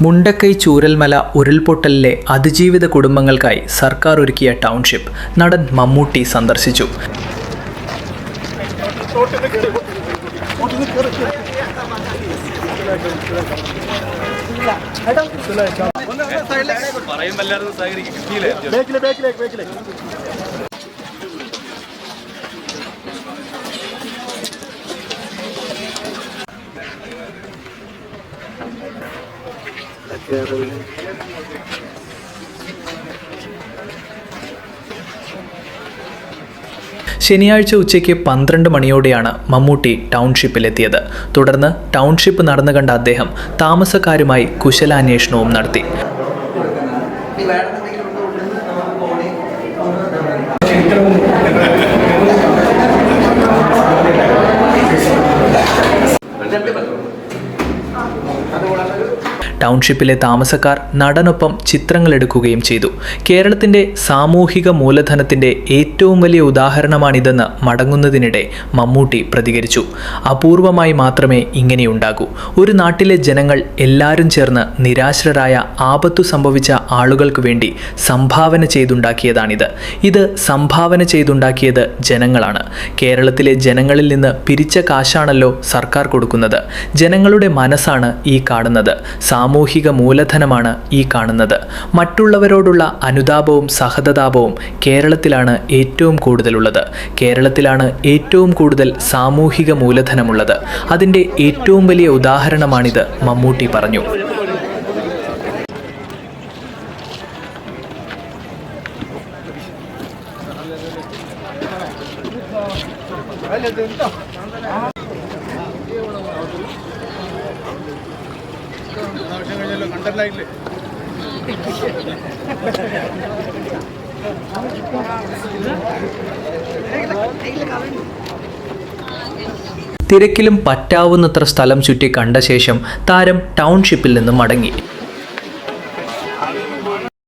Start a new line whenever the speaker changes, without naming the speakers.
മുണ്ടക്കൈ ചൂരൽമല ഉരുൾപൊട്ടലിലെ അതിജീവിത കുടുംബങ്ങൾക്കായി സർക്കാർ ഒരുക്കിയ ടൗൺഷിപ്പ് നടൻ മമ്മൂട്ടി സന്ദർശിച്ചു. ശനിയാഴ്ച ഉച്ചയ്ക്ക് 12 മണിയോടെയാണ് മമ്മൂട്ടി ടൗൺഷിപ്പിലെത്തിയത്. തുടർന്ന് ടൗൺഷിപ്പ് നടന്നു കണ്ട അദ്ദേഹം താമസക്കാരുമായി കുശലാന്വേഷണവും നടത്തി. ടൗൺഷിപ്പിലെ താമസക്കാർ നടനൊപ്പം ചിത്രങ്ങളെടുക്കുകയും ചെയ്തു. കേരളത്തിൻ്റെ സാമൂഹിക മൂലധനത്തിൻ്റെ ഏറ്റവും വലിയ ഉദാഹരണമാണിതെന്ന് മടങ്ങുന്നതിനിടെ മമ്മൂട്ടി പ്രതികരിച്ചു. അപൂർവമായി മാത്രമേ ഇങ്ങനെയുണ്ടാകൂ. ഒരു നാട്ടിലെ ജനങ്ങൾ എല്ലാവരും ചേർന്ന് നിരാശ്രരായ ആപത്തു സംഭവിച്ച ആളുകൾക്ക് വേണ്ടി സംഭാവന ചെയ്തുണ്ടാക്കിയതാണിത്. ഇത് സംഭാവന ചെയ്തുണ്ടാക്കിയത് ജനങ്ങളാണ്. കേരളത്തിലെ ജനങ്ങളിൽ നിന്ന് പിരിച്ച കാശാണല്ലോ സർക്കാർ കൊടുക്കുന്നത്. ജനങ്ങളുടെ മനസ്സാണ് ഈ കാണുന്നത്. സാമൂഹിക മൂലധനമാണ് ഈ കാണുന്നത്. മറ്റുള്ളവരോടുള്ള അനുതാപവും സഹതാപവും കേരളത്തിലാണ് ഏറ്റവും കൂടുതലുള്ളത്. കേരളത്തിലാണ് ഏറ്റവും കൂടുതൽ സാമൂഹിക മൂലധനമുള്ളത്. അതിൻ്റെ ഏറ്റവും വലിയ ഉദാഹരണമാണിത്, മമ്മൂട്ടി പറഞ്ഞു. തിരക്കിലും പറ്റാവുന്നത്ര സ്ഥലം ചുറ്റി കണ്ട ശേഷം താരം ടൗൺഷിപ്പിൽ നിന്നും മടങ്ങി.